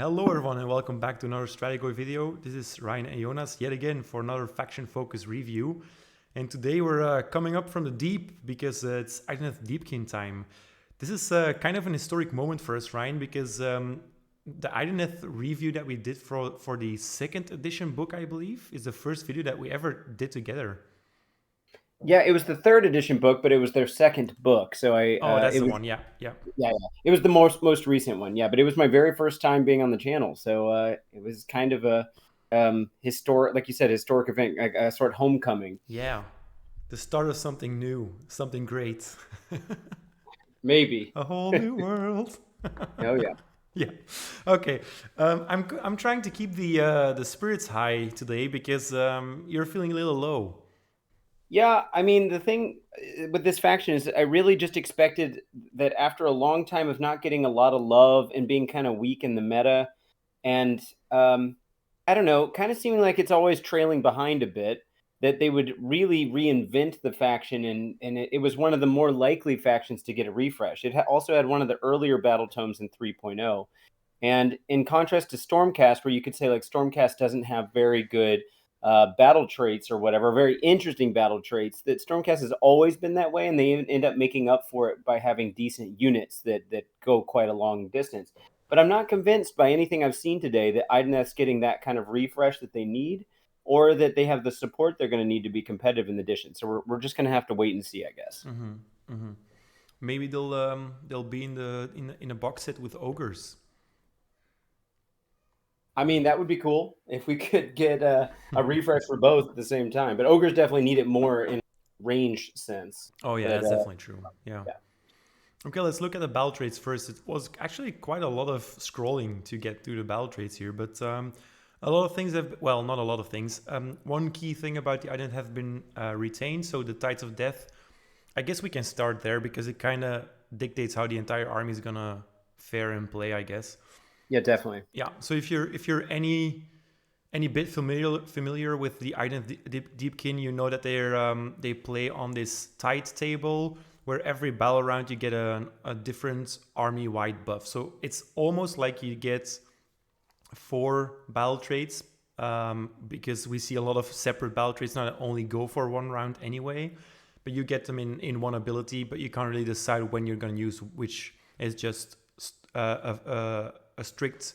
Hello everyone and welcome back to another Stratigo video. This is Ryan and Jonas yet again for another faction focus review. And today we're coming up from the deep because it's Idoneth Deepkin time. This is kind of an historic moment for us, Ryan, because the Idoneth review that we did for the second edition book, I believe, is the first video that we ever did together. Yeah, it was the third edition book, but it was their second book. So That's it the was, one, yeah. it was the most recent one. Yeah, but it was my very first time being on the channel, so it was kind of a historic, like you said, historic event, like a sort of homecoming. Yeah, the start of something new, something great. Maybe. A whole new world. Oh yeah. Yeah. Okay. I'm trying to keep the spirits high today because you're feeling a little low. Yeah, I mean, the thing with this faction is I really just expected that after a long time of not getting a lot of love and being kind of weak in the meta, and I don't know, kind of seeming like it's always trailing behind a bit, that they would really reinvent the faction, and it was one of the more likely factions to get a refresh. It also had one of the earlier battle tomes in 3.0. And in contrast to Stormcast, where you could say like Stormcast doesn't have very good battle traits or whatever, very interesting battle traits, that Stormcast has always been that way, and they end up making up for it by having decent units that go quite a long distance. But I'm not convinced by anything I've seen today that Idoneth's getting that kind of refresh that they need, or that they have the support they're going to need to be competitive in the edition. So we're just going to have to wait and see, I guess. Maybe they'll be in a box set with ogres. I mean, that would be cool if we could get a refresh for both at the same time. But ogres definitely need it more in range sense. Oh yeah, But, that's definitely true. Yeah. yeah. Okay, let's look at the battle traits first. It was actually quite a lot of scrolling to get through the battle traits here, but a lot of things have, well, not a lot of things. One key thing about the Idoneth have been retained, so the Tides of Death. I guess we can start there because it kind of dictates how the entire army is gonna fare and play, I guess. Yeah, definitely. Yeah. So if you're any bit familiar with the Idoneth Deepkin, you know that they play on this tide table where every battle round you get a different army-wide buff. So it's almost like you get 4 battle traits because we see a lot of separate battle traits not only go for one round anyway, but you get them in one ability, but you can't really decide when you're going to use which. Is just a strict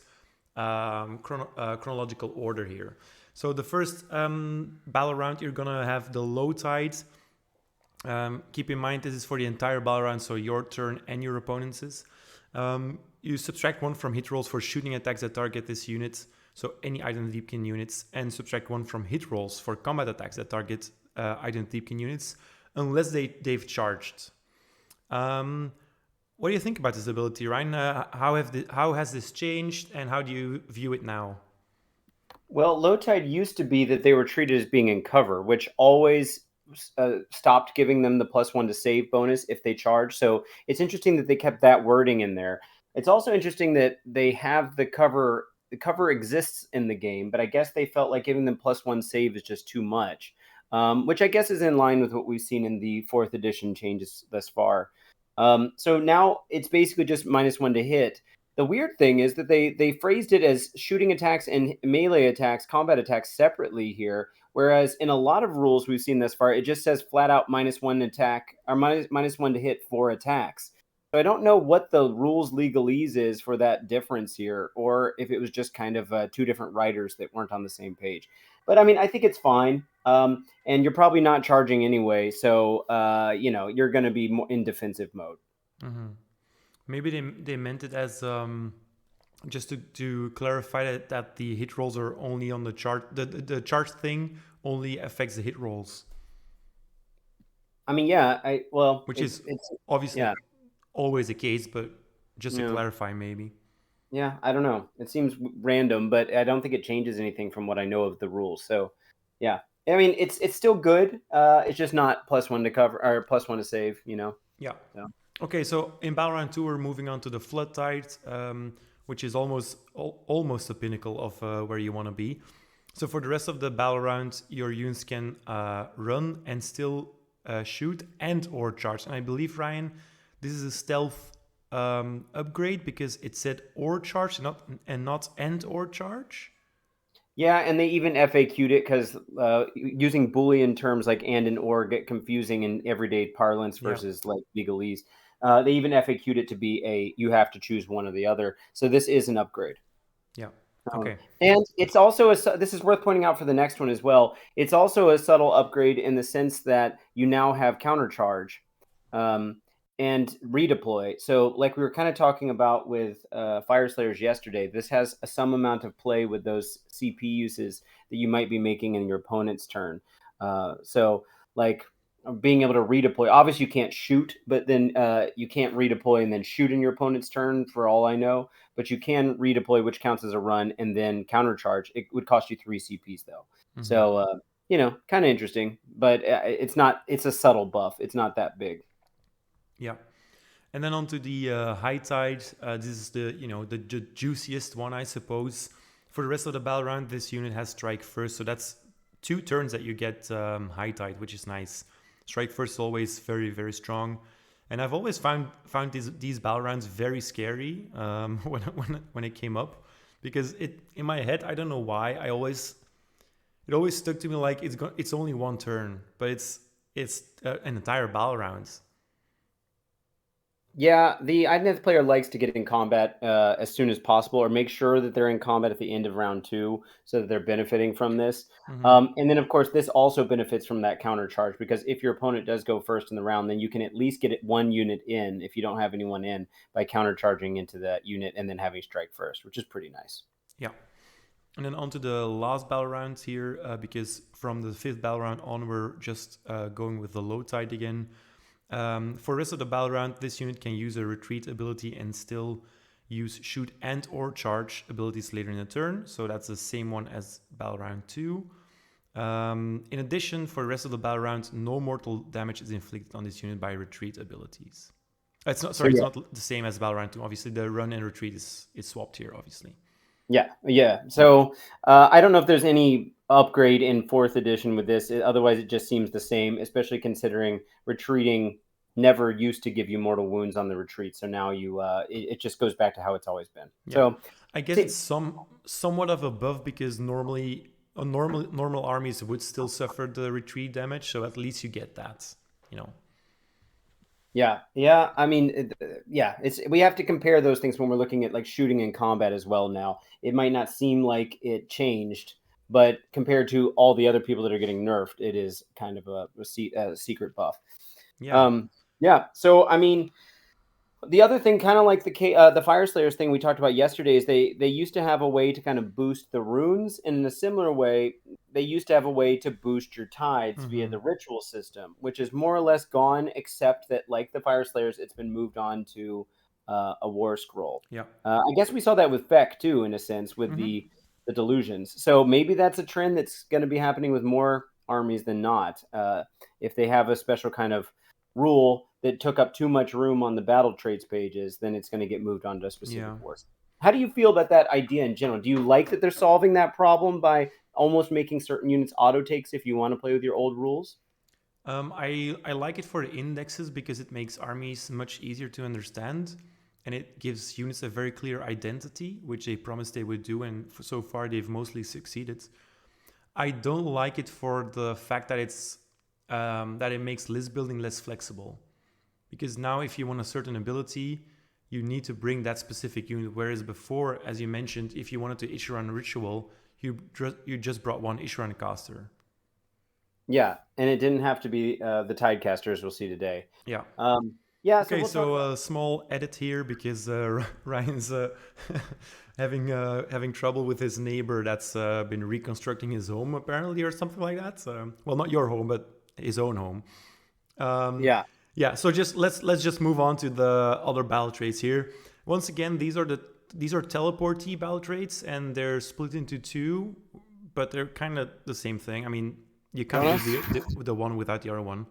chronological order here. So the first battle round, you're gonna have the low tide. Keep in mind this is for the entire battle round, so your turn and your opponent's. You subtract 1 from hit rolls for shooting attacks that target this unit, so any Idoneth Deepkin units, and subtract 1 from hit rolls for combat attacks that target Idoneth Deepkin units, unless they've charged. What do you think about this ability, Ryan? How has this changed, and how do you view it now? Well, low tide used to be that they were treated as being in cover, which always stopped giving them the +1 to save bonus if they charge. So it's interesting that they kept that wording in there. It's also interesting that they have the cover. The cover exists in the game, but I guess they felt like giving them +1 save is just too much, which I guess is in line with what we've seen in the 4th edition changes thus far. So now it's basically just -1 to hit. The weird thing is that they phrased it as shooting attacks and melee attacks, combat attacks separately here, whereas in a lot of rules we've seen thus far, it just says flat out -1 attack or -1 to hit 4 attacks. So I don't know what the rules legalese is for that difference here, or if it was just kind of 2 different writers that weren't on the same page. But I mean, I think it's fine. And you're probably not charging anyway, so you're going to be more in defensive mode. Mm-hmm. Maybe they meant it as just to clarify that the hit rolls are only on the chart. The charge thing only affects the hit rolls. I mean, yeah, which is obviously always the case, but just to clarify, maybe. Yeah, I don't know. It seems random, but I don't think it changes anything from what I know of the rules. So, yeah. I mean, it's still good. It's just not +1 to cover or +1 to save, Yeah. So. Okay, so in Battle Round 2, we're moving on to the Flood Tide, which is almost the pinnacle of where you want to be. So for the rest of the battle round, your units can run and still shoot and or charge. And I believe, Ryan, this is a stealth upgrade because it said or charge and not and or charge. Yeah, and they even FAQ'd it because using Boolean terms like and or get confusing in everyday parlance versus like legalese. They even FAQ'd it to be you have to choose one or the other. So this is an upgrade. Yeah. Okay. And it's also this is worth pointing out for the next one as well. It's also a subtle upgrade in the sense that you now have countercharge and redeploy. So like we were kind of talking about with Fire Slayers yesterday, this has some amount of play with those CP uses that you might be making in your opponent's turn. So like being able to redeploy. Obviously, you can't shoot, but then you can't redeploy and then shoot in your opponent's turn, for all I know. But you can redeploy, which counts as a run, and then countercharge. It would cost you 3 CPs, though. Mm-hmm. So, kind of interesting. But it's not. It's a subtle buff. It's not that big. Yeah. And then onto the High Tide. This is the juiciest one, I suppose. For the rest of the battle round, this unit has Strike First, so that's 2 turns that you get High Tide, which is nice. Strike First is always very, very strong. And I've always found these battle rounds very scary when it came up, because in my head, I don't know why, it always stuck to me like it's only 1 turn, but it's an entire battle round. Yeah, the Idoneth player likes to get in combat as soon as possible, or make sure that they're in combat at the end of round 2, so that they're benefiting from this. Mm-hmm. And then, of course, this also benefits from that counter charge, because if your opponent does go first in the round, then you can at least get 1 unit in, if you don't have anyone in, by counter charging into that unit and then having strike first, which is pretty nice. Yeah. And then on to the last battle round here, because from the 5th battle round on, we're just going with the low tide again. For the rest of the battle round, this unit can use a retreat ability and still use shoot and or charge abilities later in the turn. So that's the same one as battle round 2. In addition, for the rest of the battle round, no mortal damage is inflicted on this unit by retreat abilities. It's not the same as battle round 2. Obviously, the run and retreat is swapped here, obviously. Yeah. So I don't know if there's any upgrade in 4th edition with this. Otherwise, it just seems the same, especially considering retreating never used to give you mortal wounds on the retreat. So now it just goes back to how it's always been. Yeah. So I guess it's somewhat of a buff, because normally normal armies would still suffer the retreat damage. So at least you get that, Yeah. I mean, we have to compare those things when we're looking at like shooting in combat as well. Now, it might not seem like it changed, but compared to all the other people that are getting nerfed, it is kind of a secret buff. Yeah. So I mean, the other thing, kind of like the Fire Slayers thing we talked about yesterday, is they used to have a way to kind of boost the runes, and in a similar way, they used to have a way to boost your tides via the ritual system, which is more or less gone, except that, like the Fire Slayers, it's been moved on to a war scroll. Yeah. I guess we saw that with Feck too, in a sense, with the delusions. So maybe that's a trend that's going to be happening with more armies than not. If they have a special kind of rule that took up too much room on the battle traits pages, then it's going to get moved on to specific wars. How do you feel about that idea in general? Do you like that they're solving that problem by almost making certain units auto takes if you want to play with your old rules? I like it for the indexes, because it makes armies much easier to understand, and it gives units a very clear identity, which they promised they would do, and so far they've mostly succeeded. I don't like it for the fact that that it makes list building less flexible, because now if you want a certain ability, you need to bring that specific unit, whereas before, as you mentioned, if you wanted to Ishlaen ritual, you just brought one Ishlaen caster. Yeah, and it didn't have to be the Tidecaster, as we'll see today. Yeah. Okay, so a small edit here, because Ryan's having trouble with his neighbor that's been reconstructing his home, apparently, or something like that. Well, not your home, but his own home. Yeah. So let's just move on to the other battle traits here. Once again, these are teleportee battle traits, and they're split into 2, but they're kind of the same thing. I mean, you can't use the one without the other one.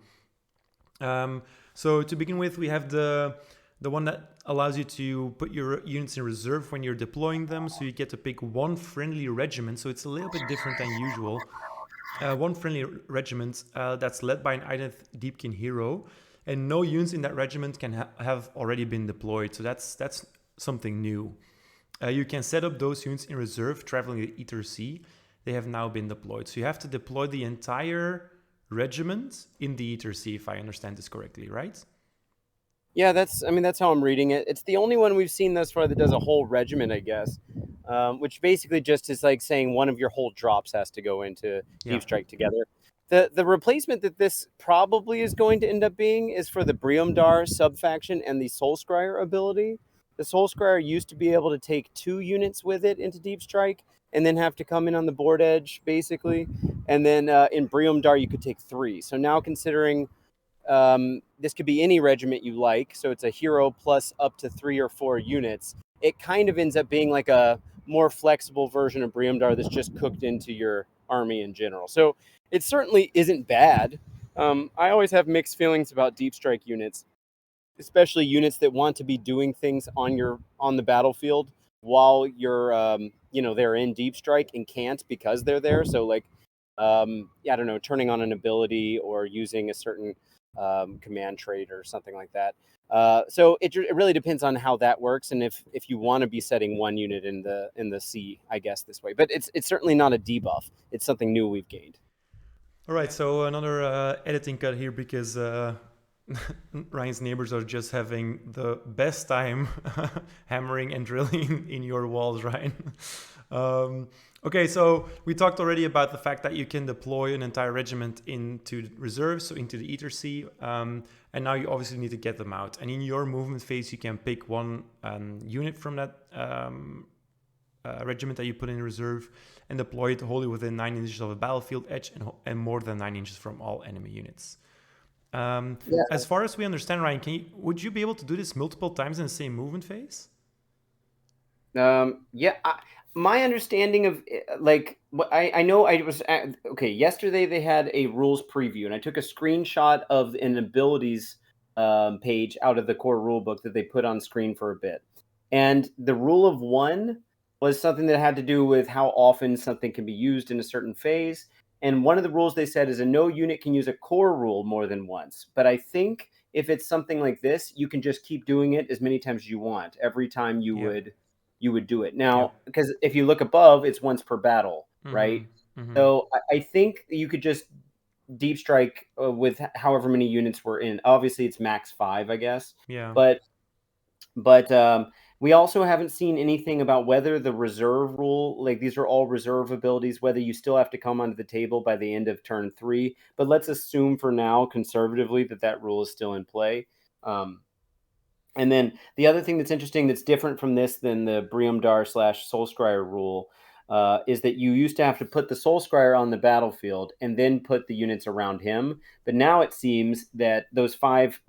So to begin with, we have the one that allows you to put your units in reserve when you're deploying them. So you get to pick 1 friendly regiment. So it's a little bit different than usual. 1 friendly regiment that's led by an Idoneth Deepkin hero. and no units in that regiment can have already been deployed. So that's something new. You can set up those units in reserve traveling the aethersea. They have now been deployed. So you have to deploy the entire regiment in the aethersea, if I understand this correctly, right? Yeah, that's how I'm reading it. It's the only one we've seen thus far that does a whole regiment, I guess, which basically just is like saying one of your whole drops has to go into Yeah. Deep Strike together. The replacement that this probably is going to end up being is for the Briumdar subfaction and the Soul Scryer ability. The Soul Scryer used to be able to take 2 units with it into Deep Strike and then have to come in on the board edge, basically. And then in Briumdar, you could take 3. So now considering this could be any regiment you like, so it's a hero plus up to 3 or 4 units. It kind of ends up being like a more flexible version of Briumdar that's just cooked into your army in general. So it certainly isn't bad. I always have mixed feelings about Deep Strike units, especially units that want to be doing things on the battlefield while you're they're in Deep Strike and can't because they're there. So like I don't know, turning on an ability or using a certain command trait or something like that. So it really depends on how that works, and if you want to be setting one unit in the sea, I guess this way. But it's certainly not a debuff. It's something new we've gained. All right, so another editing cut here because Ryan's neighbors are just having the best time hammering and drilling in your walls, Ryan. Okay, so we talked already about the fact that you can deploy an entire regiment into reserves, so into the aethersea, and now you obviously need to get them out. And in your movement phase, you can pick one unit from that regiment that you put in reserve and deploy it wholly within 9 inches of a battlefield edge and more than 9 inches from all enemy units. As far as we understand, Ryan, would you be able to do this multiple times in the same movement phase? My understanding of I know I was okay. Yesterday they had a rules preview, and I took a screenshot of an abilities page out of the core rulebook that they put on screen for a bit. And the rule of 1 was something that had to do with how often something can be used in a certain phase. And one of the rules they said is no unit can use a core rule more than once. But I think if it's something like this, you can just keep doing it as many times as you want. Every time you would do it. Now, because if you look above, it's once per battle, right? So I think you could just Deep Strike with however many units we're in. Obviously, it's max 5, I guess. Yeah. But we also haven't seen anything about whether the reserve rule, like these are all reserve abilities, whether you still have to come onto the table by the end of turn 3. But let's assume for now, conservatively, that rule is still in play. And then the other thing that's interesting that's different from this than the Briumdar / Soul Scryer rule is that you used to have to put the Soul Scryer on the battlefield and then put the units around him. But now it seems that those 5,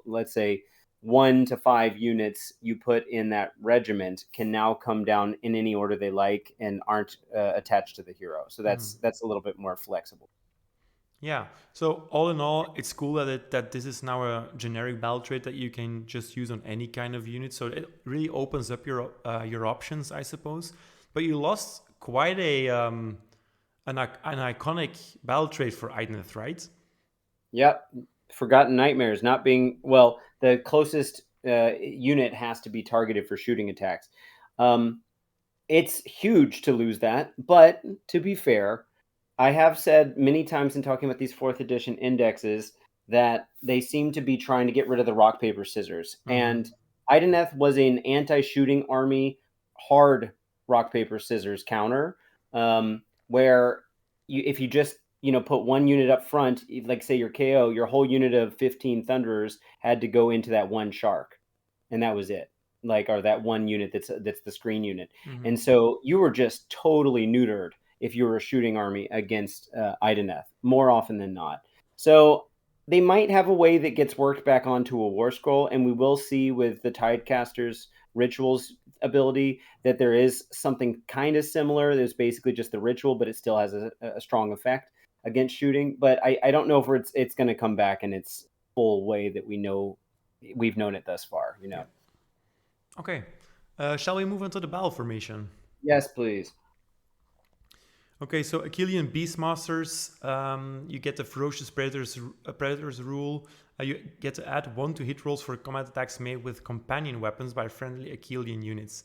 let's say 1 to 5 units you put in that regiment can now come down in any order they like and aren't attached to the hero. So that's a little bit more flexible. Yeah. So all in all, it's cool that this is now a generic battle trait that you can just use on any kind of unit. So it really opens up your options, I suppose. But you lost quite an iconic battle trait for Idoneth, right? Yep. Forgotten Nightmares not being the closest unit has to be targeted for shooting attacks. It's huge to lose that, but to be fair, I have said many times in talking about these 4th edition indexes that they seem to be trying to get rid of the rock, paper, scissors. And Idoneth was an anti-shooting army, hard rock, paper, scissors counter, where if you just put one unit up front, like say your KO, your whole unit of 15 Thunderers had to go into that one shark, and that was it. Or that one unit that's the screen unit. And so you were just totally neutered if you were a shooting army against Idoneth, more often than not. So they might have a way that gets worked back onto a war scroll, and we will see with the Tidecaster's rituals ability that there is something kind of similar. There's basically just the ritual, but it still has a strong effect against shooting. But I don't know if it's going to come back in its full way that we've known it thus far. Yeah. Okay. Shall we move on to the battle formation? Yes, please. Okay, so Akhelian Beastmasters, you get the Ferocious Predators rule. You get to add 1 to hit rolls for combat attacks made with companion weapons by friendly Akhelian units.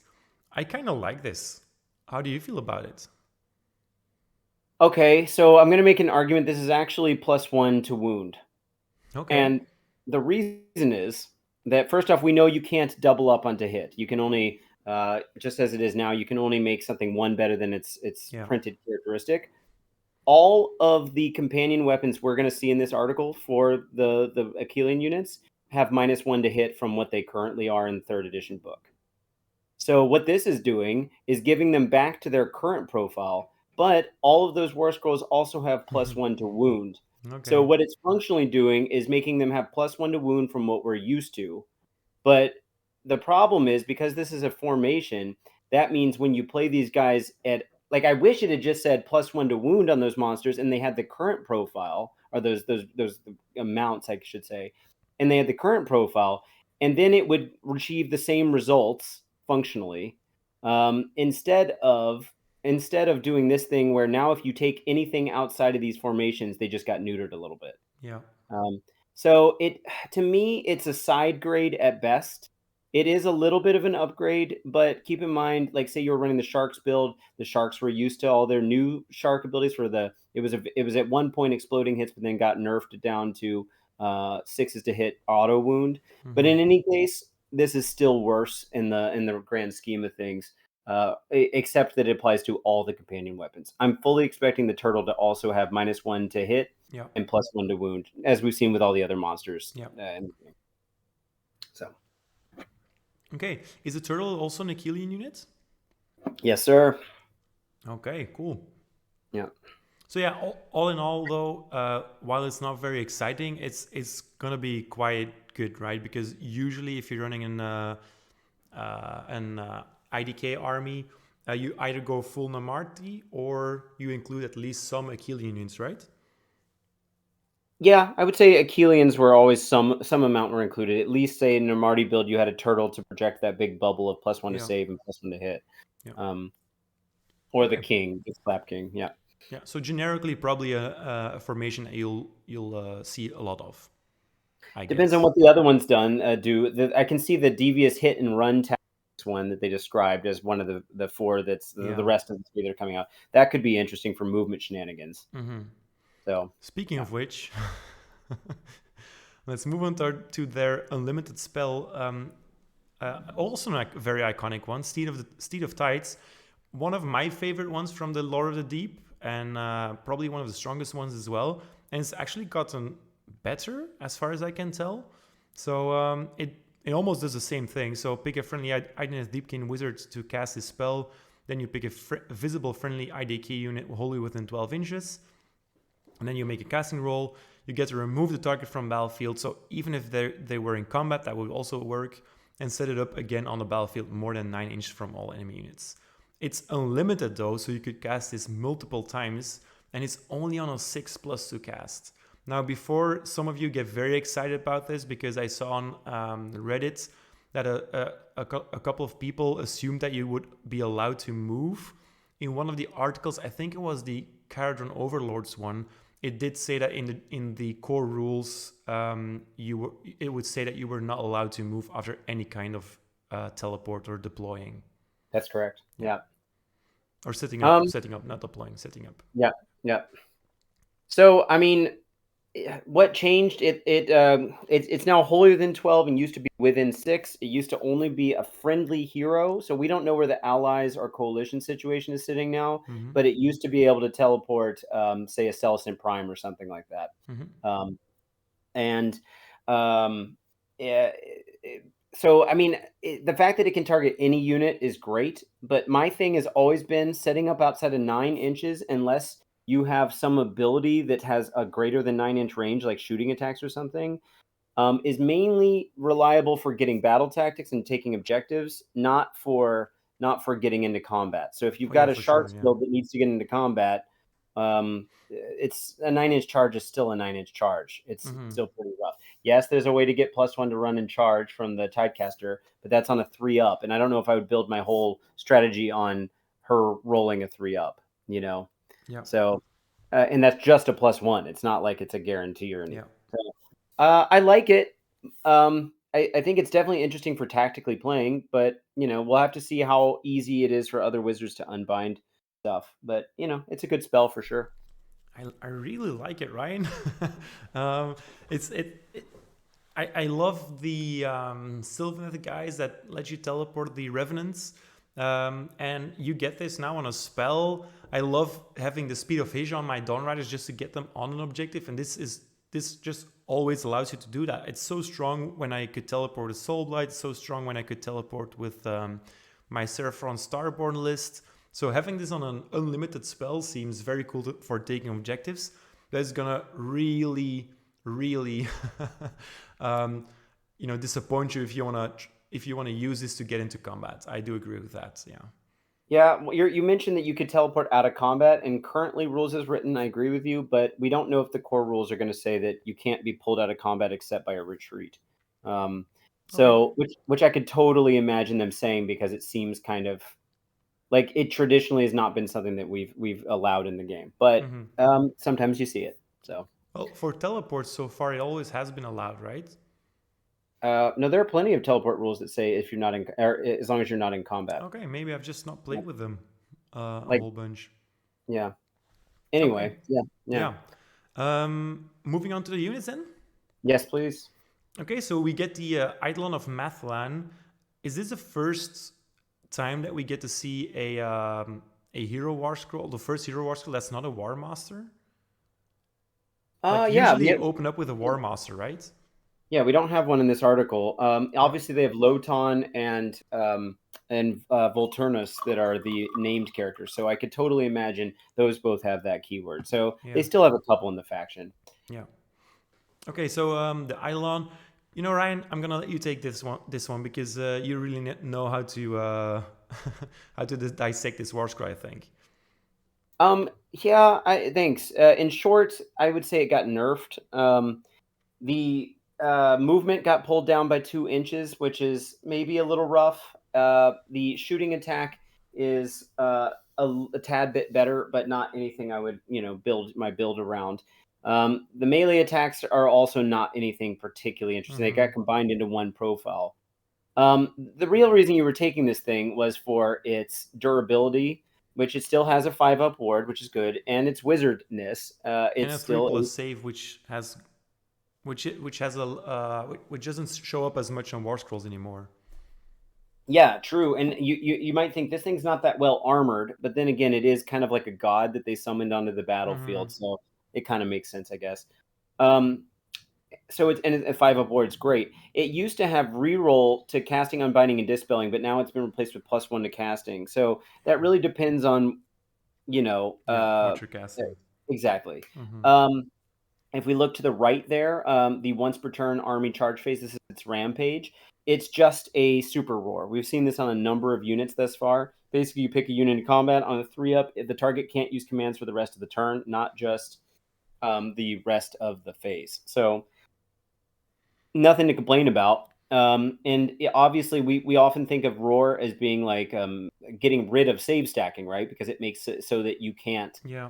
I kind of like this. How do you feel about it? Okay, so I'm going to make an argument. This is actually +1 to wound. Okay. And the reason is that, first off, we know you can't double up onto hit. You can only, just as it is now, you can only make something 1 better than its Yeah. printed characteristic. All of the companion weapons we're going to see in this article for the Akhelian units have -1 to hit from what they currently are in the 3rd edition book. So what this is doing is giving them back to their current profile, but all of those war scrolls also have +1 to wound. So Okay. what it's functionally doing is making them have +1 to wound from what we're used to. But the problem is, because this is a formation, that means when you play these guys at, like, I wish it had just said +1 to wound on those monsters and they had the current profile, or those amounts, I should say, and they had the current profile, and then it would achieve the same results functionally. Instead of doing this thing where now if you take anything outside of these formations, they just got neutered a little bit. Yeah. So to me, it's a side grade at best. It is a little bit of an upgrade, but keep in mind, like, say you were running the Sharks build, the Sharks were used to all their new Shark abilities for it was at one point exploding hits, but then got nerfed down to 6s to hit auto wound. But in any case, this is still worse in the grand scheme of things. Except that it applies to all the companion weapons. I'm fully expecting the turtle to also have -1 to hit Yeah. and +1 to wound, as we've seen with all the other monsters. Yeah. In the game. So, Okay. Is the turtle also an Akhelian unit? yes, sir. Okay, cool. Yeah. So yeah, all in all, though, while it's not very exciting, it's gonna be quite good, right? Because usually, if you're running an IDK army, you either go full Namarti or you include at least some Akhelian units, right? Yeah, I would say Akhelians were always some amount were included. At least, say in Namarti build, you had a turtle to project that big bubble of +1 to Yeah. save and +1 to hit. Yeah. Or the Okay. king, the Slap King. Yeah. Yeah. So generically, probably a formation that you'll see a lot of, I Depends on guess. what the other ones do. I can see the devious hit and run tactics one that they described as one of the 4 that's the Yeah. rest of the 3 that are coming out. That could be interesting for movement shenanigans. So, Speaking yeah. of which, let's move on to their unlimited spell. Also a very iconic one, Steed of Tides. One of my favorite ones from the Lore of the Deep, and probably one of the strongest ones as well. And it's actually gotten better as far as I can tell. So it almost does the same thing. So pick a friendly Idoneth Deepkin wizard to cast this spell. Then you pick a visible friendly IDK unit wholly within 12 inches. And then you make a casting roll. You get to remove the target from battlefield. So even if they were in combat, that would also work. And set it up again on the battlefield more than 9 inches from all enemy units. It's unlimited though, so you could cast this multiple times. And it's only on a 6+ to cast. Now, before some of you get very excited about this, because I saw on Reddit that a couple of people assumed that you would be allowed to move. In one of the articles, I think it was the Caradron Overlords one, it did say that in the core rules, it would say that you were not allowed to move after any kind of teleport or deploying. That's correct. Yeah. Or setting up, not deploying, setting up. Yeah. Yeah. So, I mean, what changed? It's now wholly within 12 and used to be within 6. It used to only be a friendly hero, so we don't know where the allies or coalition situation is sitting now. But it used to be able to teleport, say, a Celestin Prime or something like that. And yeah, so I mean, the fact that it can target any unit is great. But my thing has always been setting up outside of 9 inches, unless you have some ability that has a greater than 9-inch range, like shooting attacks or something, is mainly reliable for getting battle tactics and taking objectives, not for getting into combat. So if you've got a Sharks build that needs to get into combat, it's a 9-inch charge is still a 9-inch charge. It's still pretty rough. Yes, there's a way to get +1 to run and charge from the Tidecaster, but that's on a 3-up, and I don't know if I would build my whole strategy on her rolling a 3-up. Yeah. So, and that's just a +1. It's not like it's a guarantee or anything. Yeah. So, I like it. I think it's definitely interesting for tactically playing, but we'll have to see how easy it is for other wizards to unbind stuff. But it's a good spell for sure. I really like it, Ryan. um, I love the Sylvaneth guys that let you teleport the Revenants. And you get this now on a spell. I love having the speed of Asia on my Dawn Riders just to get them on an objective, and this just always allows you to do that. It's so strong when I could teleport a Soulblight, so strong when I could teleport with my Seraphron Starborn list. So having this on an unlimited spell seems very cool for taking objectives. That's gonna really, really, disappoint you if you wanna use this to get into combat. I do agree with that. Yeah. Yeah, well, you mentioned that you could teleport out of combat, and currently rules as written, I agree with you, but we don't know if the core rules are going to say that you can't be pulled out of combat except by a retreat. Um, Okay. so, which I could totally imagine them saying because it seems kind of like it traditionally has not been something that we've allowed in the game, but Mm-hmm. sometimes you see it. So, Well, for teleports so far, it always has been allowed, right? no, there are plenty of teleport rules that say if you're not in, or as long as you're not in combat. Okay, maybe I've just not Yeah. played with them a Like, whole bunch. yeah. Okay. Anyway, yeah, yeah. Yeah. Moving on to the units then. Yes, please. Okay, so we get the Idolon of Mathlann. Is this the first time that we get to see a hero war scroll? The first hero war scroll that's not a war master. Like Yeah, usually they open up with a war master, right? yeah, we don't have one in this article. Yeah. Obviously, they have Loton and Volturnus that are the named characters. So I could totally imagine those both have that keyword. So they Yeah. still have a couple in the faction. Yeah. Okay, so the Eidolon, Ryan, I'm gonna let you take this one because you really know how to how to dissect this war scroll, I think. Yeah, thanks. In short, I would say it got nerfed. The movement got pulled down by 2 inches, which is maybe a little rough. The shooting attack is a tad bit better, but not anything I would build my build around. The melee attacks are also not anything particularly interesting. They Mm-hmm. got combined into one profile. The real reason you were taking this thing was for its durability, which it still has a 5-up ward, which is good, and its wizardness. And It's a three still plus save, which has which doesn't show up as much on war scrolls anymore. Yeah, true. And you might think this thing's not that well armored, but then again, it is kind of like a god that they summoned onto the Mm-hmm. battlefield, so it kind of makes sense, I guess. Um, so it's and a 5-up ward, it's great. It used to have reroll to casting, unbinding, and dispelling, but now it's been replaced with +1 to casting. So that really depends on you know Yeah, uh what you're casting. exactly. Mm-hmm. Um, if we look to the right there, the once per turn army charge phase, this is its rampage. It's just a super roar. We've seen this on a number of units thus far. Basically, you pick a unit in combat on a 3-up. The target can't use commands for the rest of the turn, not just the rest of the phase. So nothing to complain about. Obviously, we often think of roar as being like getting rid of save stacking, right? Because it makes it so that Yeah.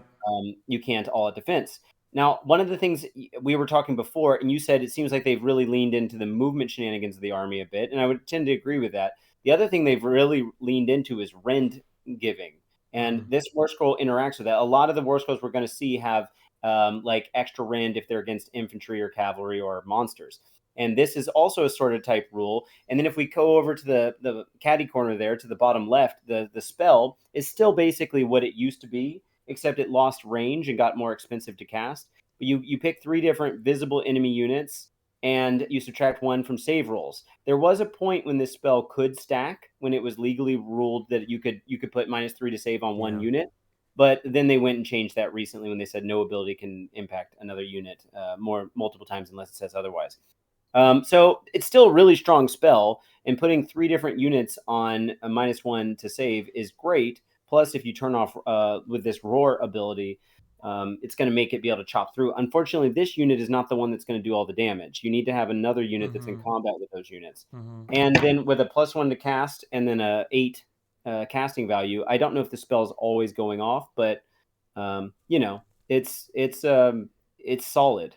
you can't all at defense. Now, one of the things we were talking before, and you said it seems like they've really leaned into the movement shenanigans of the army a bit, and I would tend to agree with that. The other thing they've really leaned into is rend giving, and Mm-hmm. this war scroll interacts with that. A lot of the war scrolls we're going to see have like extra rend if they're against infantry or cavalry or monsters. And this is also a sort of type rule. And then if we go over to the caddy corner there to the bottom left, the spell is still basically what it used to be, except it lost range and got more expensive to cast. But you pick 3 different visible enemy units and you subtract 1 from save rolls. There was a point when this spell could stack, when it was legally ruled that you could put -3 to save on one Yeah. unit. But then they went and changed that recently when they said no ability can impact another unit multiple times unless it says otherwise. So it's still a really strong spell, and putting 3 different units on a -1 to save is great. Plus, if you turn off with this roar ability, it's going to make it be able to chop through. Unfortunately, this unit is not the one that's going to do all the damage. You need to have another unit that's in Mm-hmm. combat with those units. Mm-hmm. And then with a +1 to cast and then a 8 casting value, I don't know if the spell is always going off, but You know, it's solid.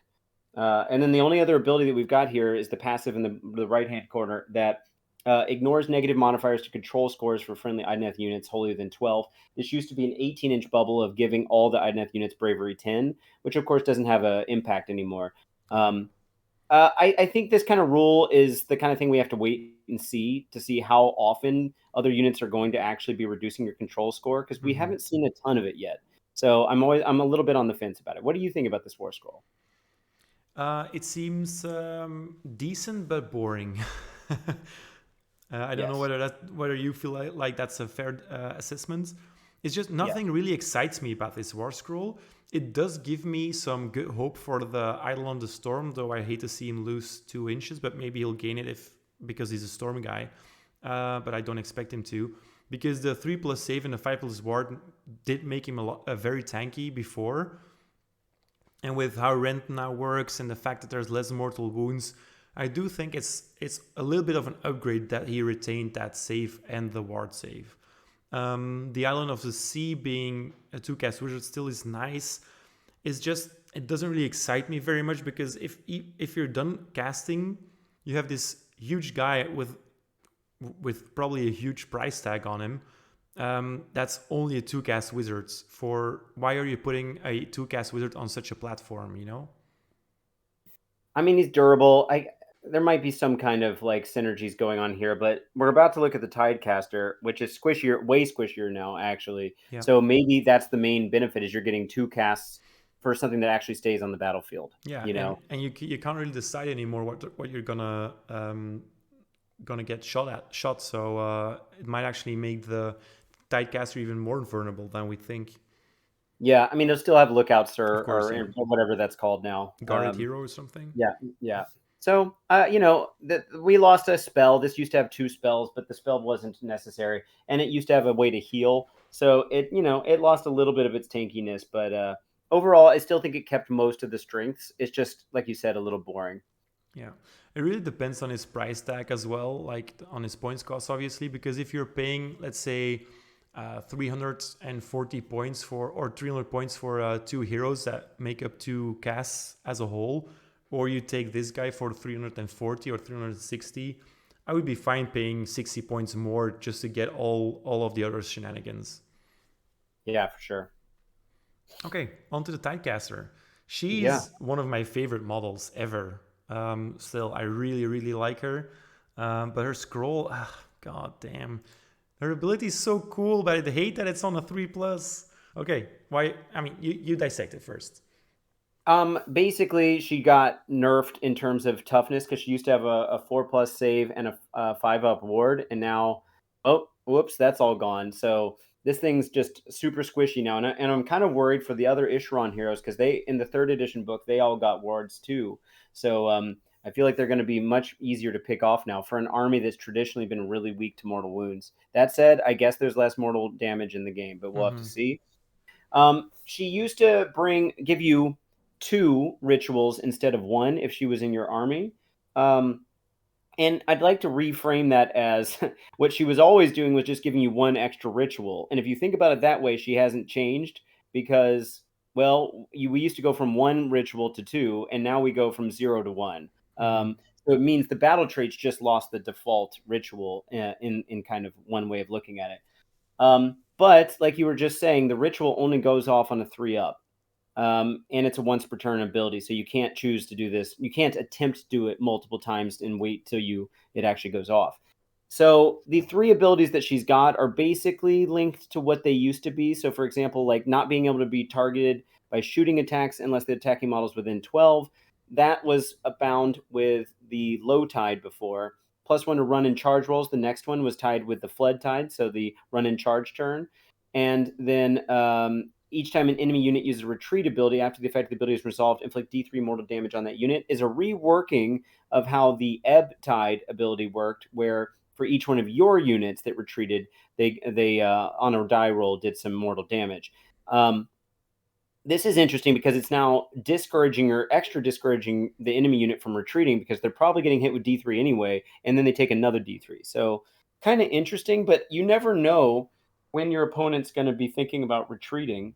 And then the only other ability that we've got here is the passive in the right hand corner that ignores negative modifiers to control scores for friendly Idoneth units holier than 12. This used to be an 18-inch bubble of giving all the Idoneth units bravery 10, which of course doesn't have an impact anymore. Yeah. I think this kind of rule is the kind of thing we have to wait and see to see how often other units are going to actually be reducing your control score, because we Mhm. haven't seen a ton of it yet. So I'm a little bit on the fence about it. What do you think about this war scroll? It seems decent but boring. I don't know Yes. whether you feel like that's a fair assessment. It's just Yeah. nothing really excites me about this war scroll. It does give me some good hope for the Eidolon the Storm, though I hate to see him lose 2 inches, but maybe he'll gain it if because he's a storm guy. But I don't expect him to, because the 3+ save and the 5+ ward did make him very tanky before. And with how Rent now works and the fact that there's less mortal wounds, I do think it's a little bit of an upgrade that he retained that save and the ward save. The Island of the Sea being a 2-cast wizard still is nice. It's just it doesn't really excite me very much, because if you're done casting, you have this huge guy with probably a huge price tag on him. That's only a 2-cast wizard. For why are you putting a 2-cast wizard on such a platform? You know? I mean, he's durable. There might be some kind of like synergies going on here, but we're about to look at the Tidecaster, which is squishier, way squishier now, actually. Yeah, So maybe that's the main benefit, is you're getting 2 casts for something that actually stays on the battlefield. yeah, You and know, you can't really decide anymore what you're gonna get shot. So it might actually make the Tidecaster even more vulnerable than we think. yeah. I mean, they'll still have lookouts Of course, yeah, or whatever that's called now. guarded hero or something. Yeah, yeah. So, that we lost a spell. This used to have 2 spells, but the spell wasn't necessary, and it used to have a way to heal. So it lost a little bit of its tankiness, but overall, I still think it kept most of the strengths. It's just like you said, a little boring. Yeah, it really depends on his price tag as well, like on his points cost, obviously. Because if you're paying, let's say, 340 points for or 300 points for 2 heroes that make up 2 casts as a whole, or you take this guy for 340 or 360, I would be fine paying 60 points more just to get all of the other shenanigans. Yeah, for sure. Okay, on to the Tidecaster. Yeah. She's one of my favorite models ever. Still, I really, really like her. But her scroll, god damn. Her ability is so cool, but I hate that it's on a 3+. Okay, why? I mean, you dissect it first. Basically, she got nerfed in terms of toughness because she used to have a 4+ save and a 5+ ward, and now, oh, whoops, that's all gone. So this thing's just super squishy now, and I'm kind of worried for the other Ishran heroes, because they in the 3rd edition book they all got wards too. So I feel like they're going to be much easier to pick off now for an army that's traditionally been really weak to mortal wounds. That said, I guess there's less mortal damage in the game, but we'll have to Mm-hmm. see. She used to give you 2 rituals instead of 1 if she was in your army. Um, and I'd like to reframe that as what she was always doing was just giving you 1 extra ritual. And if you think about it that way, she hasn't changed, because, well, we used to go from 1 ritual to 2, and now we go from 0 to 1. Mm-hmm. So it means the battle traits just lost the default ritual, in kind of one way of looking at it. But like you were just saying, the ritual only goes off on a 3+. And it's a once per turn ability, so you can't choose to do this. You can't attempt to do it multiple times and wait till it actually goes off. So the 3 abilities that she's got are basically linked to what they used to be. So, for example, like not being able to be targeted by shooting attacks unless the attacking model is within 12. That was abound with the low tide before. +1 to run and charge rolls. The next one was tied with the flood tide, so the run and charge turn. And then each time an enemy unit uses a retreat ability after the effect of the ability is resolved, inflict D3 mortal damage on that unit, is a reworking of how the ebb tide ability worked, where for each one of your units that retreated, they on a die roll did some mortal damage. This is interesting because it's now discouraging or extra discouraging the enemy unit from retreating, because they're probably getting hit with D3 anyway, and then they take another D3. So kind of interesting, but you never know when your opponent's going to be thinking about retreating.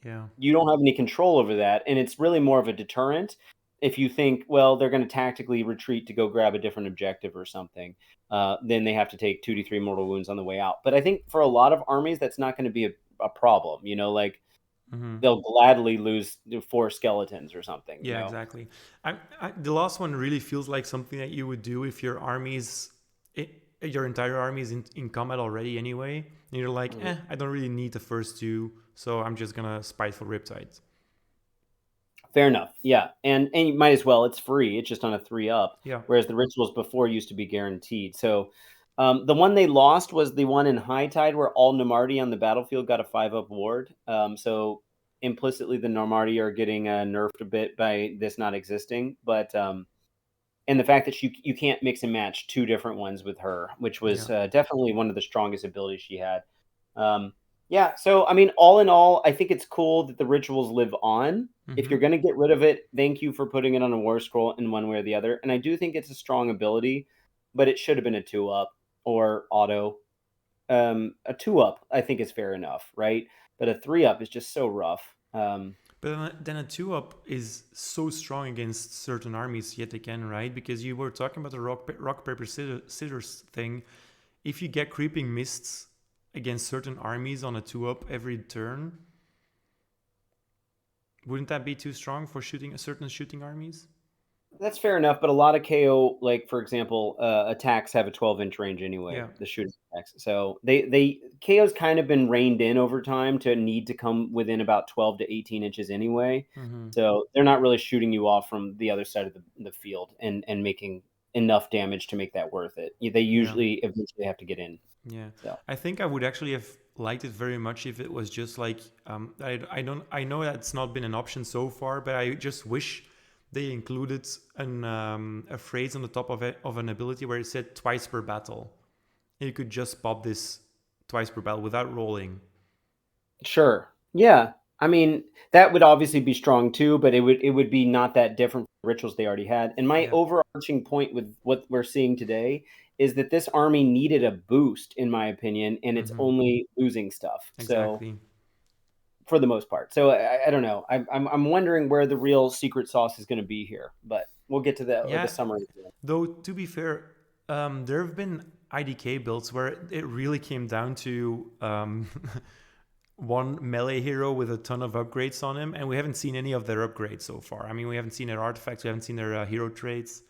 Yeah. You don't have any control over that, and it's really more of a deterrent. If you think, well, they're going to tactically retreat to go grab a different objective or something, then they have to take 2 to 3 mortal wounds on the way out. But I think for a lot of armies, that's not going to be a problem. Like Mm-hmm. they'll gladly lose 4 skeletons or something. Yeah, exactly. The last one really feels like something that you would do if your your entire army is in combat already anyway. And you're like, Mhm. I don't really need the first two, so I'm just gonna Spiteful Riptide. Fair enough. Yeah, and you might as well. It's free. It's just on a 3-up. Yeah. Whereas the rituals before used to be guaranteed. So the one they lost was the one in High Tide where all Namarti on the battlefield got a 5-up ward. So implicitly, the Namarti are getting nerfed a bit by this not existing. But and the fact that you can't mix and match 2 different ones with her, which was Yeah. definitely one of the strongest abilities she had. Yeah, so I mean, all in all, I think it's cool that the rituals live on. If Mm-hmm. you're going to get rid of it, thank you for putting it on a war scroll in one way or the other. And I do think it's a strong ability, but it should have been a 2-up or auto. A 2-up, I think, is fair enough, right? But a 3-up is just so rough. But then a 2-up is so strong against certain armies yet again, right? Because you were talking about the rock paper scissors thing. If you get creeping mists against certain armies on a 2-up every turn, wouldn't that be too strong for certain shooting armies? That's fair enough, but a lot of KO, like for example, attacks have a 12-inch range anyway. Yeah. The shooting attacks, so they KO's kind of been reined in over time to need to come within about 12 to 18 inches anyway. Mm-hmm. So they're not really shooting you off from the other side of the field and making enough damage to make that worth it. They Yeah. usually eventually have to get in. Yeah, So I think I would actually have liked it very much if it was just like I know that's not been an option so far, but I just wish they included a phrase on the top of it of an ability where it said twice per battle. You could just pop this twice per battle without rolling. sure, yeah. I mean, that would obviously be strong too, but it would be not that different from the rituals they already had. And my Yeah. overarching point with what we're seeing today is that this army needed a boost, in my opinion, and it's Mm-hmm. only losing stuff. So Exactly. for the most part, so I don't know. I'm wondering where the real secret sauce is going to be here, but we'll get to the Yeah. summary. Though to be fair, there have been IDK builds where it really came down to one melee hero with a ton of upgrades on him, and we haven't seen any of their upgrades so far. I mean, we haven't seen their artifacts, we haven't seen their hero traits.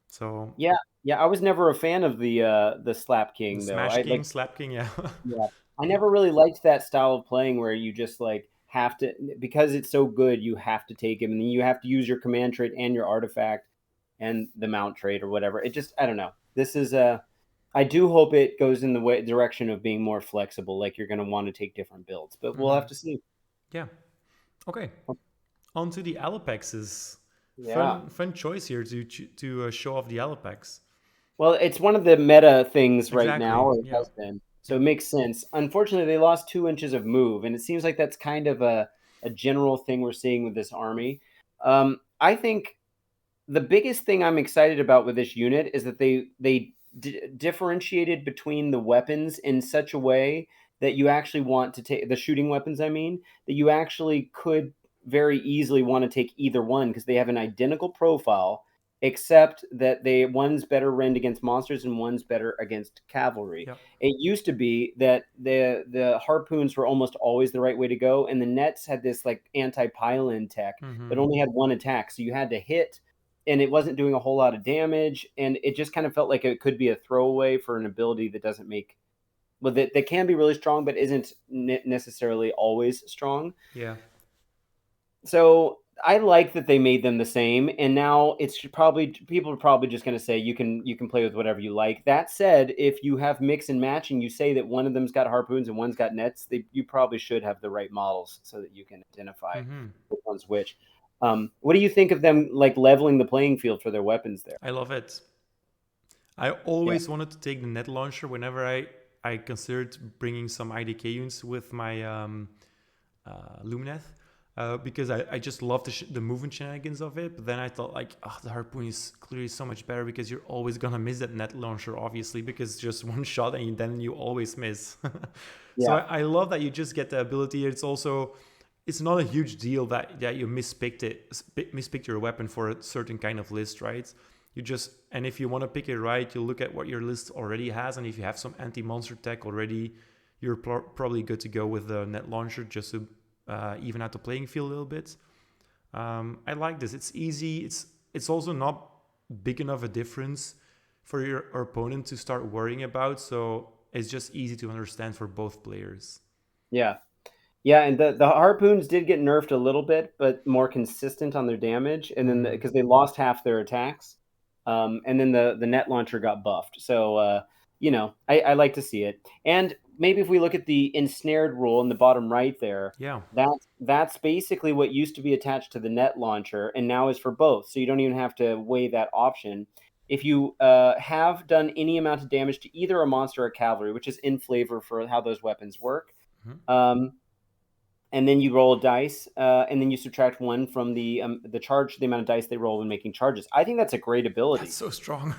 So Yeah, I was never a fan of the Slap the King though. Smash I King, like Slap King, yeah. Yeah. I never really liked that style of playing where you just like have to, because it's so good, you have to take him and then you have to use your command trait and your artifact and the mount trait or whatever. It just, I don't know. This is I do hope it goes in the direction of being more flexible. Like you're going to want to take different builds, but we'll Hmm. have to see. Yeah. Okay. On to the Allopexes. Yeah. Fun choice here to show off the Allopex. Well, it's one of the meta things right now, Exactly. or it Yeah. has been. So Yeah. it makes sense. Unfortunately, they lost 2 inches of move, and it seems like that's kind of a general thing we're seeing with this army. I think the biggest thing I'm excited about with this unit is that they differentiated between the weapons in such a way that you actually want to take the shooting weapons. I mean, that you actually could very easily want to take either one because they have an identical profile, except that one's better rend against monsters and one's better against cavalry. Yeah. It used to be that the harpoons were almost always the right way to go, and the nets had this like anti-pylon tech that Hmm. only had one attack, so you had to hit and it wasn't doing a whole lot of damage, and it just kind of felt like it could be a throwaway for an ability that doesn't make well that can be really strong but isn't necessarily always strong. Yeah. So I like that they made them the same, and now it's probably people are probably just going to say you can play with whatever you like. That said, if you have mix and match and you say that one of them's got harpoons and one's got nets, you probably should have the right models so that you can identify Hmm. which one's which. What do you think of them like leveling the playing field for their weapons there? I love it. I Yeah, always wanted to take the net launcher whenever I considered bringing some IDK units with my Lumineth. Because I just love the movement shenanigans of it. But then I thought like, the harpoon is clearly so much better because you're always gonna miss that net launcher, obviously, because it's just one shot and then you always miss. So yeah, I love that you just get the ability. It's also it's not a huge deal that you mispicked your weapon for a certain kind of list, right? You just, and if you want to pick it right, you look at what your list already has, and if you have some anti-monster tech already, you're probably good to go with the net launcher just to even out the playing field a little bit. I like this. It's easy. It's also not big enough a difference for your opponent to start worrying about. So it's just easy to understand for both players. Yeah. Yeah, and the harpoons did get nerfed a little bit, but more consistent on their damage, and then because they lost half their attacks, and then the net launcher got buffed. So I like to see it. And maybe if we look at the ensnared rule in the bottom right there, Yeah. that's basically what used to be attached to the net launcher, and now is for both. So you don't even have to weigh that option. If you have done any amount of damage to either a monster or cavalry, which is in flavor for how those weapons work. And then you roll a dice, and then you subtract one from the charge, the amount of dice they roll when making charges. I think that's a great ability. That's so strong.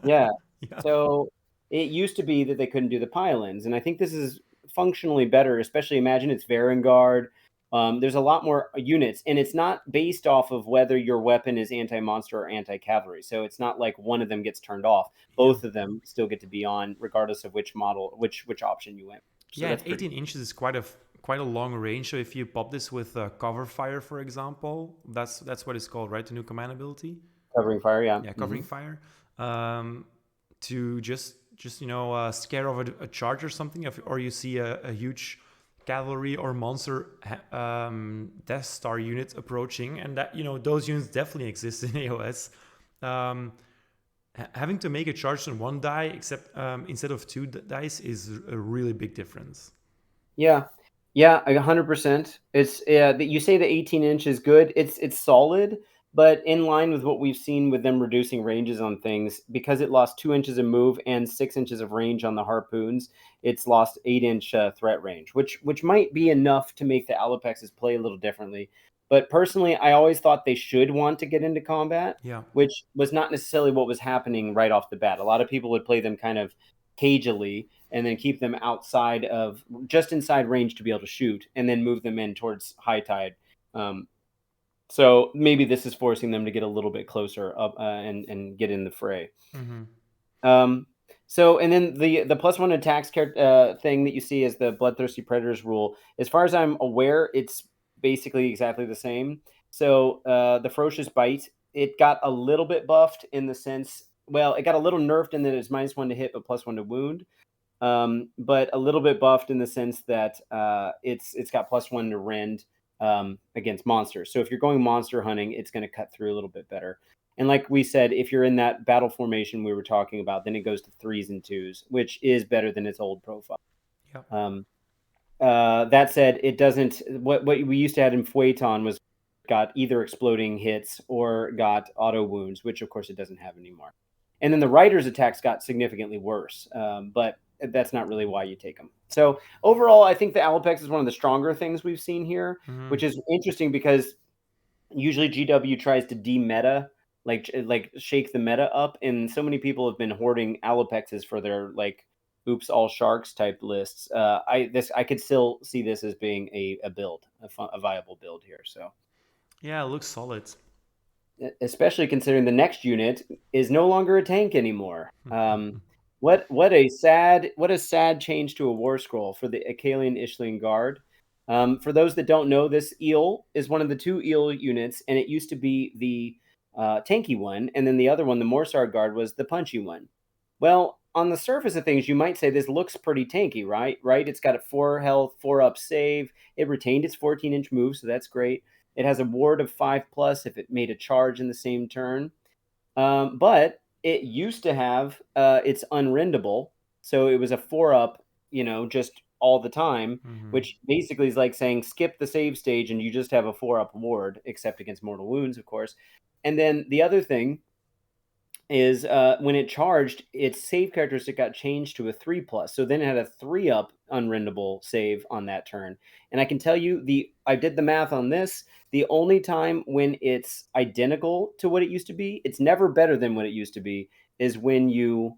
Yeah. Yeah. So it used to be that they couldn't do the pile-ins, and I think this is functionally better. Especially imagine it's Ishlaen Guard. There's a lot more units, and it's not based off of whether your weapon is anti-monster or anti-cavalry. So it's not like one of them gets turned off. Both of them still get to be on, regardless of which model, which option you went. So yeah, that's and 18 inches is quite a long range. So if you pop this with cover fire, for example, that's what it's called, right? The new command ability. Covering fire, yeah. Yeah, covering fire. To just scare off a charge or something, or you see a huge cavalry or monster Death Star unit approaching, and that those units definitely exist in AOS. Having to make a charge on one die, except instead of two dice, is a really big difference. Yeah, 100%. It's you say the 18-inch is good. It's solid, but in line with what we've seen with them reducing ranges on things, because it lost 2 inches of move and 6 inches of range on the harpoons. It's lost 8-inch threat range, which might be enough to make the Allopexes play a little differently. But personally, I always thought they should want to get into combat, Yeah. which was not necessarily what was happening right off the bat. A lot of people would play them kind of cagily and then keep them outside of just inside range to be able to shoot, and then move them in towards high tide. So maybe this is forcing them to get a little bit closer up and get in the fray. So, and then the +1 attacks thing that you see is the Bloodthirsty Predators rule. As far as I'm aware, it's basically exactly the same. So the Ferocious Bite, it got a little bit buffed in the sense, well, it got a little nerfed in that it's -1 to hit but +1 to wound. But a little bit buffed in the sense that it's got +1 to rend against monsters. So if you're going monster hunting, it's going to cut through a little bit better. And like we said, if you're in that battle formation we were talking about, then it goes to 3s and 2s, which is better than its old profile. Yeah. That said, it doesn't. What we used to have in Feuilleton was got either exploding hits or got auto wounds, which of course it doesn't have anymore. And then the Rider's attacks got significantly worse, but that's not really why you take them. So overall, I think the Allopex is one of the stronger things we've seen here, which is interesting because usually GW tries to demeta, like shake the meta up, and so many people have been hoarding Allopexes for their oops all sharks type lists. I could still see this as being a viable build here. So yeah, it looks solid. Especially considering the next unit is no longer a tank anymore. What a sad change to a war scroll for the Akhelian Ishlaen Guard. For those that don't know, this eel is one of the 2 eel units, and it used to be the tanky one, and then the other one, the Morsar Guard, was the punchy one. Well, on the surface of things, you might say this looks pretty tanky, right? It's got a 4 health, 4 up save. It retained its 14-inch move, so that's great. It has a ward of 5+ if it made a charge in the same turn. But it used to have it's unrendable, so it was a 4 up, just all the time, which basically is like saying skip the save stage and you just have a 4 up ward, except against mortal wounds, of course. And then the other thing is when it charged, its save characteristic got changed to a 3+. So then it had a 3 up unrendable save on that turn. And I can tell you, I did the math on this. The only time when it's identical to what it used to be, it's never better than what it used to be, is when your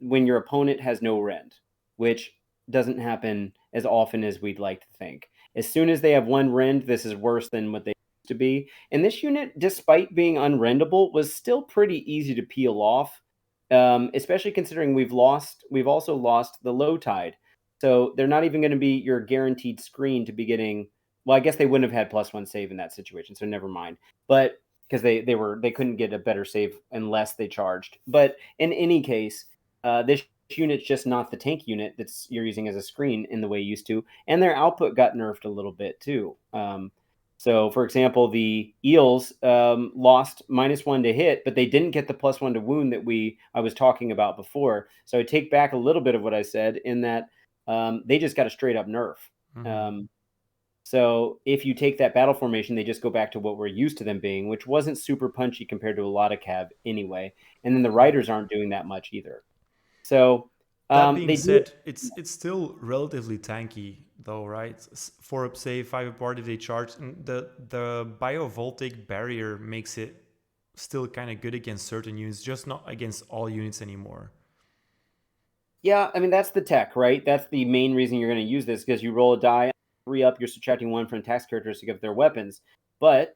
opponent has no rend, which doesn't happen as often as we'd like to think. As soon as they have one rend, this is worse than what they used to be. And this unit, despite being unrendable, was still pretty easy to peel off, especially considering we've also lost the low tide. So they're not even going to be your guaranteed screen to be getting. Well, I guess they wouldn't have had +1 save in that situation, so never mind. But because they couldn't get a better save unless they charged. But in any case, this unit's just not the tank unit that's you're using as a screen in the way you used to, and their output got nerfed a little bit too. So, for example, the eels lost -1 to hit, but they didn't get the +1 to wound that I was talking about before. So I take back a little bit of what I said in that they just got a straight up nerf. So if you take that battle formation, they just go back to what we're used to them being, which wasn't super punchy compared to a lot of cab anyway. And then the riders aren't doing that much either. So That being they do. said, it's still relatively tanky though, right? 4-up save, 5-up party they charge, and the biovoltaic barrier makes it still kind of good against certain units, just not against all units anymore. Yeah, I mean that's the tech, right? That's the main reason you're going to use this because you roll a die, 3-up, you're subtracting 1 from tax characteristic of their weapons. But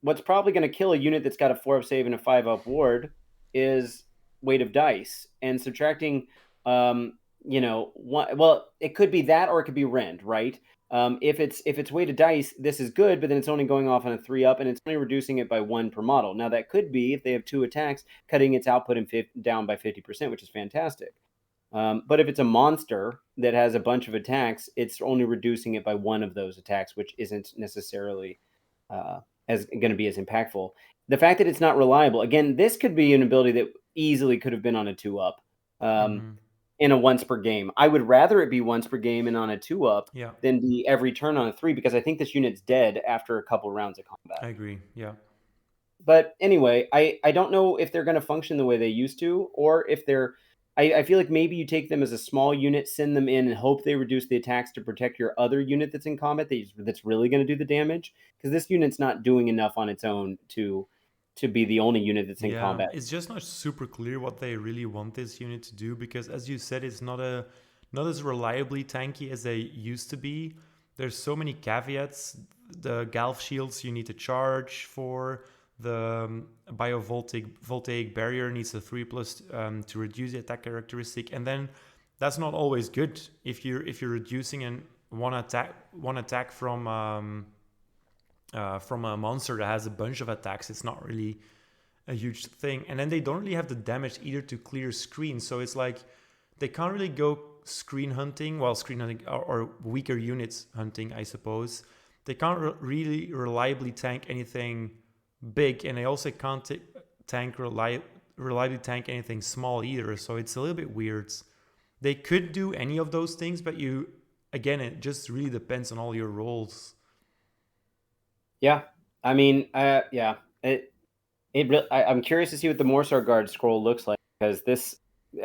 what's probably going to kill a unit that's got a 4-up save and a 5-up ward is weight of dice and subtracting. Well, it could be that or it could be rend, right? If it's weight of dice, this is good, but then it's only going off on a 3-up and it's only reducing it by 1 per model. Now that could be if they have 2 attacks, cutting its output down by 50%, which is fantastic. But if it's a monster that has a bunch of attacks, it's only reducing it by 1 of those attacks, which isn't necessarily as going to be as impactful. The fact that it's not reliable, again, this could be an ability that easily could have been on a 2-up in a once per game. I would rather it be once per game and on a 2-up than be every turn on a 3 because I think this unit's dead after a couple rounds of combat. I agree. Yeah. But anyway, I don't know if they're going to function the way they used to, or if they're. I feel like maybe you take them as a small unit, send them in, and hope they reduce the attacks to protect your other unit that's in combat that's really going to do the damage. Because this unit's not doing enough on its own to be the only unit that's in combat. It's just not super clear what they really want this unit to do because, as you said, it's not as reliably tanky as they used to be. There's so many caveats. The Galf shields you need to charge for. The voltaic barrier needs a 3+ to reduce the attack characteristic, and then that's not always good if you're reducing one attack from a monster that has a bunch of attacks. It's not really a huge thing, and then they don't really have the damage either to clear screens. So it's like they can't really go screen hunting, or weaker units hunting, I suppose. They can't really reliably tank anything big, and they also can't reliably tank anything small either. So it's a little bit weird. They could do any of those things, but it just really depends on all your rolls. Yeah, I mean, yeah, I'm curious to see what the Morsar Guard scroll looks like because this.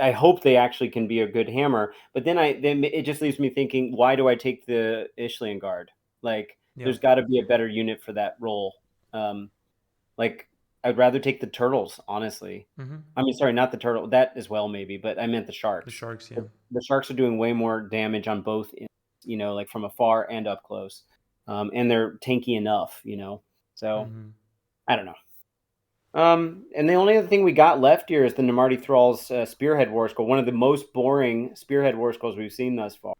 I hope they actually can be a good hammer, but then it just leaves me thinking, why do I take the Ishlaen Guard? Like, there's got to be a better unit for that role. Like, I'd rather take the turtles, honestly. I mean, sorry, not the turtle. That as well, maybe, but I meant the sharks. The sharks, yeah. The sharks are doing way more damage on both, like from afar and up close. And they're tanky enough, So, I don't know. And the only other thing we got left here is the Namarti Thralls Spearhead War Scroll, one of the most boring Spearhead War Scrolls we've seen thus far.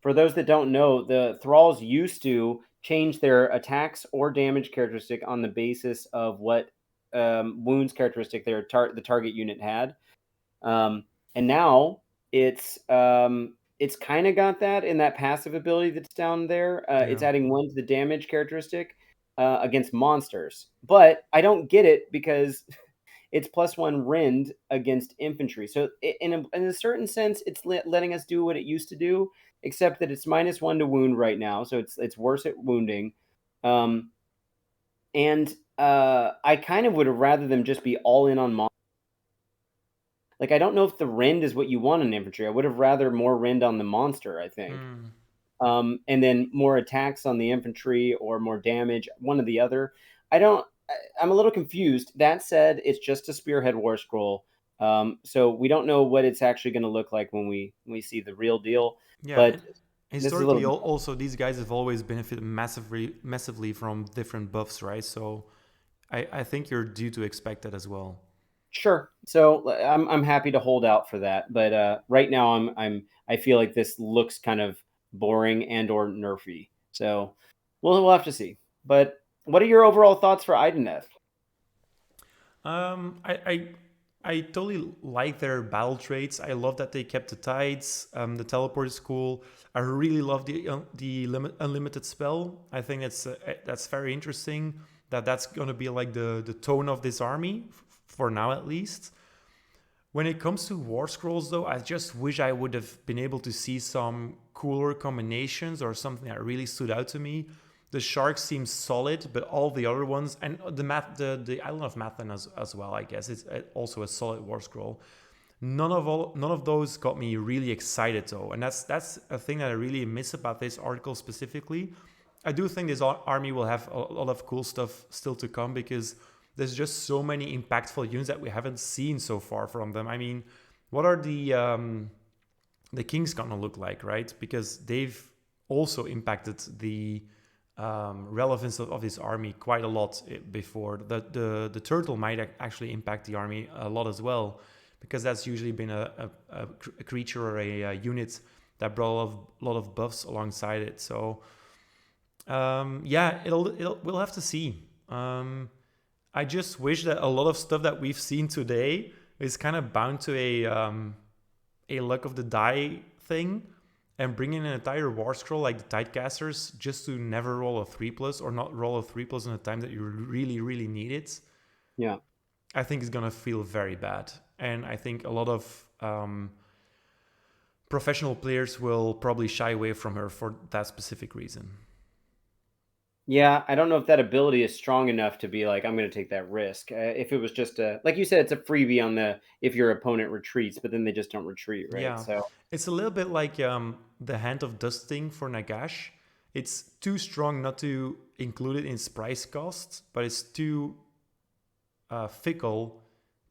For those that don't know, the Thralls used to change their attacks or damage characteristic on the basis of what wounds characteristic the target unit had. And now it's kind of got that in that passive ability that's down there. It's adding 1 to the damage characteristic against monsters. But I don't get it because it's +1 rend against infantry. So in a certain sense, it's letting us do what it used to do, except that it's -1 to wound right now, so it's worse at wounding. And I kind of would have rather them just be all in on monsters. Like, I don't know if the rend is what you want in infantry. I would have rather more rend on the monster, I think. And then more attacks on the infantry or more damage, one or the other. I'm a little confused. That said, it's just a Spearhead War Scroll. So we don't know what it's actually going to look like when we see the real deal. Yeah, But and this is a little historically, also these guys have always benefited massively from different buffs, right? So I think you're due to expect that as well. sure. So I'm happy to hold out for that. But right now I feel like this looks kind of boring and or nerfy. So we'll have to see. But what are your overall thoughts for Idoneth? Um, I, I I totally like their battle traits. I love that they kept the tides. The teleport is cool. I really love the unlimited spell. I think that's very interesting. That's gonna be like the tone of this army for now at least. When it comes to War Scrolls, though, I just wish I would have been able to see some cooler combinations or something that really stood out to me. The Shark seems solid, but all the other ones, and the Island of Mathlann as well, I guess, it's also a solid War Scroll. None of those got me really excited though, and that's a thing that I really miss about this article specifically. I do think this army will have a lot of cool stuff still to come because there's just so many impactful units that we haven't seen so far from them. I mean, what are the Kings gonna look like, right? Because they've also impacted the relevance of this army quite a lot before. The turtle might actually impact the army a lot as well, because that's usually been a creature or a unit that brought a lot of buffs alongside it. So yeah, we'll have to see. I just wish that a lot of stuff that we've seen today is kind of bound to a luck of the die thing, and bringing an entire war scroll like the Tidecasters just to never roll a 3+ or not roll a 3+ in a time that you really need it. Yeah. I think is gonna feel very bad, and I think a lot of professional players will probably shy away from her for that specific reason. Yeah, I don't know if that ability is strong enough to be like, I'm going to take that risk. If it was just like you said, it's a freebie on the if your opponent retreats, but then they just don't retreat, right? Yeah, So it's a little bit like the Hand of Dust thing for Nagash. It's too strong not to include it in its price cost, but it's too fickle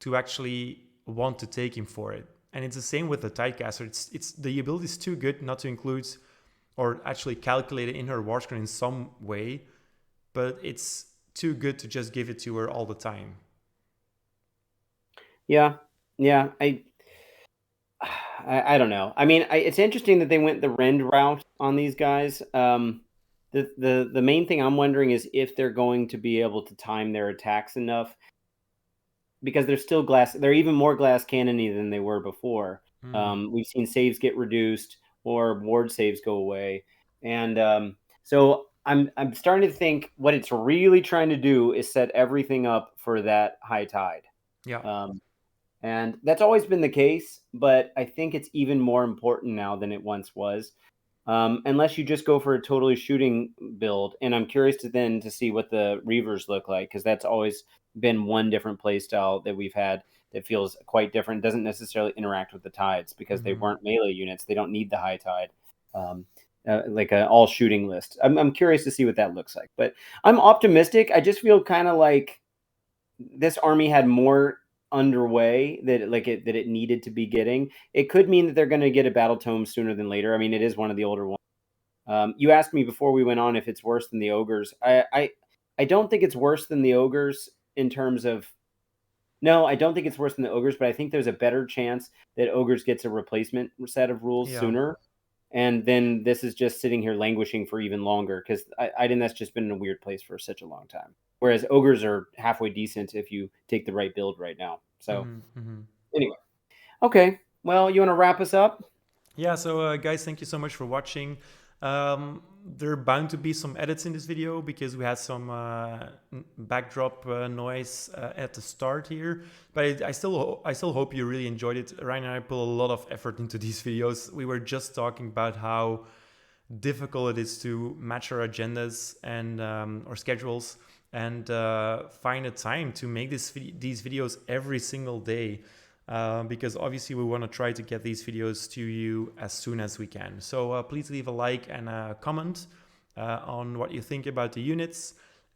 to actually want to take him for it. And it's the same with the Tidecaster. It's the ability is too good not to include or actually calculate it in her war screen in some way, but it's too good to just give it to her all the time. yeah, yeah, I don't know. I mean, it's interesting that they went the rend route on these guys. The main thing I'm wondering is if they're going to be able to time their attacks enough because they're still glass. They're even more glass cannony than they were before. We've seen saves get reduced or ward saves go away, and so I'm starting to think what it's really trying to do is set everything up for that high tide. Yeah. And that's always been the case, but I think it's even more important now than it once was. Unless you just go for a totally shooting build, and I'm curious to see what the Reavers look like because that's always been one different play style that we've had that feels quite different. Doesn't necessarily interact with the tides because they weren't melee units. They don't need the high tide. Like an all shooting list. I'm curious to see what that looks like, but I'm optimistic. I just feel kind of like this army had more underway that it needed to be getting. It could mean that they're going to get a battle tome sooner than later. I mean, it is one of the older ones. You asked me before we went on if it's worse than the ogres. I don't think it's worse than the ogres in terms of. No, I don't think it's worse than the ogres, but I think there's a better chance that ogres gets a replacement set of rules Yeah. sooner. And then this is just sitting here languishing for even longer because I think that's just been in a weird place for such a long time. Whereas ogres are halfway decent if you take the right build right now. So anyway, okay. Well, you want to wrap us up? Yeah, so guys, thank you so much for watching. There are bound to be some edits in this video because we had some backdrop noise at the start here, but I still hope you really enjoyed it. Ryan and I put a lot of effort into these videos. We were just talking about how difficult it is to match our agendas and our schedules and find a time to make these videos every single day. Because obviously we want to try to get these videos to you as soon as we can. So please leave a like and a comment on what you think about the units.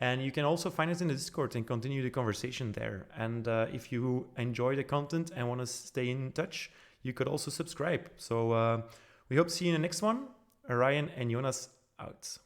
And you can also find us in the Discord and continue the conversation there. And if you enjoy the content and want to stay in touch, you could also subscribe. So we hope to see you in the next one. Ryan and Jonas out.